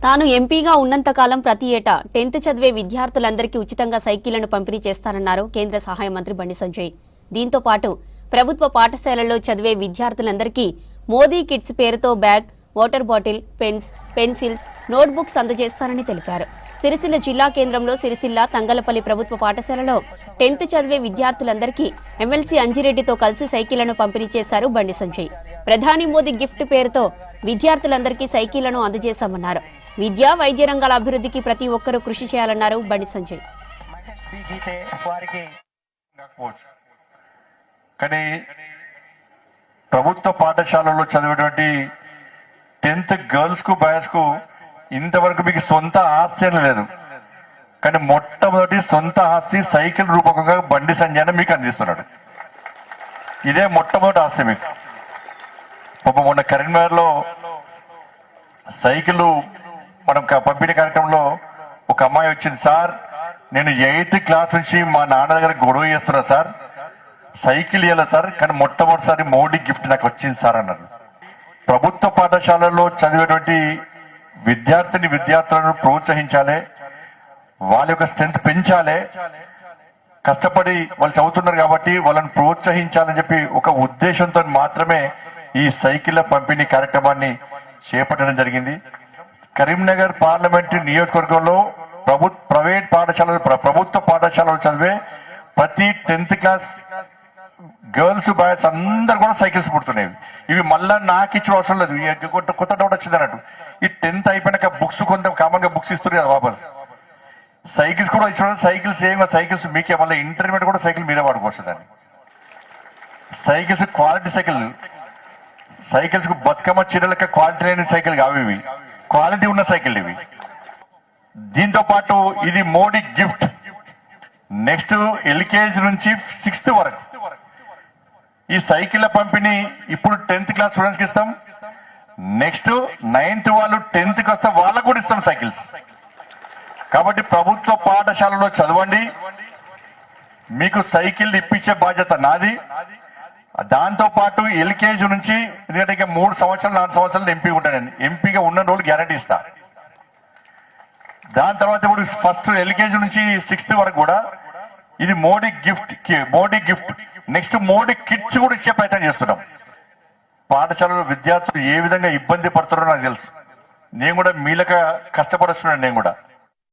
తాను ఎంపీగా ఉన్నంతకాలం ప్రతి ఏటా 10th చదివే విద్యార్థులందరికీ ఉచితంగా సైకిళ్లను పంపిణీ చేస్తారన్నారు కేంద్ర సహాయ మంత్రి బండి సంజయ్. దీంతో పాటు ప్రభుత్వ పాఠశాలల్లో చదివే విద్యార్థులందరికీ మోదీ కిడ్స్ పేరుతో bag, water bottle, pens, pencils, notebooks అందజేస్తారని తెలిపారు. సిరిసిల్ల జిల్లా కేంద్రంలో సిరిసిల్ల తంగలపల్లి ప్రభుత్వ పాఠశాలలో 10th చదివే విద్యార్థులందరికీ ఎమ్మెల్సీ అంజిరెడ్డితో కలిసి సైకిళ్లను పంపిణీ చేశారు బండి సంజయ్. ప్రధాని మోదీ గిఫ్ట్ పేరుతో విద్యార్థులందరికీ సైకిళ్లను అందజేశామన్నారు. విద్యా, వైద్య రంగాల అభివృద్ధికి ప్రతి ఒక్కరూ కృషి చేయాలన్నారు బండి సంజయ్. కానీ ప్రభుత్వ పాఠశాలలో చదివేటువంటి 10th గర్ల్స్ కు బాయ్స్ కు ఇంతవరకు మీకు సొంత ఆస్తి అని లేదు. కానీ మొట్టమొదటి సొంత ఆస్తి సైకిల్ రూపకంగా బండి సంజయ్ మీకు అందిస్తున్నాడు. ఇదే మొట్టమొదటి ఆస్తి మీకు. మొన్న కరీంనగర్ లో సైకిల్ మనం పంపిణీ కార్యక్రమంలో ఒక అమ్మాయి వచ్చింది. సార్, నేను 8th క్లాస్ నుంచి మా నాన్న దగ్గర గొడవ చేస్తున్నా సార్, సైకిల్ ఇవ్వాలి సార్, కానీ మొట్టమొదటిసారి మోడీ గిఫ్ట్ నాకు వచ్చింది సార్ అన్నారు. ప్రభుత్వ పాఠశాలలో చదివేటువంటి విద్యార్థులను ప్రోత్సహించాలి, వాళ్ళ యొక్క స్ట్రెంత్ పెంచాలి. కష్టపడి వాళ్ళు చదువుతున్నారు కాబట్టి వాళ్ళని ప్రోత్సహించాలని చెప్పి ఒక ఉద్దేశంతో మాత్రమే ఈ సైకిళ్ల పంపిణీ కార్యక్రమాన్ని చేపట్టడం జరిగింది. కరీంనగర్ పార్లమెంటరీ నియోజకవర్గంలో ప్రభుత్వ పాఠశాలలో చదివే ప్రతి 10th క్లాస్ గర్ల్స్ బాయ్స్ అందరు కూడా సైకిల్స్ పుడుతున్నాయి. ఇవి మళ్ళా నాకు ఇచ్చిన అవసరం లేదు. కొత్త డౌట్ వచ్చింది అన్నట్టు. ఈ 10th అయిపోయినాక బుక్స్ కొంత కామన్ గా బుక్స్ ఇస్తున్నారు కదా వాపస్. సైకిల్స్ కూడా ఇచ్చిన సైకిల్స్ సైకిల్స్ మీకే మళ్ళీ ఇంటర్మీడియట్ కూడా సైకిల్ మీరే వాడుకోవచ్చు. దాన్ని సైకిల్స్ క్వాలిటీ సైకిల్స్ కు బతుకమ్మ చీరలక క్వాలిటీ లేని సైకిల్ కావు ఇవి, క్వాలిటీ ఉన్న సైకిల్ ఇవి. దీంతో పాటు ఇది మోడీ గిఫ్ట్. నెక్స్ట్ LKG నుంచి 6th వరకు ఈ సైకిళ్ల పంపిణీ ఇప్పుడు 10th క్లాస్ స్టూడెంట్స్ కి ఇస్తాం. నెక్స్ట్ 9th వాళ్ళు 10th కి వస్తే వాళ్ళకు కూడా ఇస్తాం సైకిల్స్. కాబట్టి ప్రభుత్వ పాఠశాలలో చదవండి, మీకు సైకిల్ ఇప్పించే బాధ్యత నాది. దాంతో పాటు LKG నుంచి, ఎందుకంటే 3 సంవత్సరాలు 4 సంవత్సరాలు ఎంపీ ఉంటానండి, ఎంపీగా ఉన్న రోజులు గ్యారంటీ ఇస్తా. దాని తర్వాత ఇప్పుడు ఫస్ట్ LKG నుంచి 6th వరకు కూడా ఇది Modi gift. Next Modi kits కూడా ఇచ్చే ప్రయత్నం చేస్తున్నాం. పాఠశాలలో విద్యార్థులు ఏ విధంగా ఇబ్బంది పడుతున్నారో నాకు తెలుసు. నేను కూడా మీలక కష్టపడుతున్నాను. నేను కూడా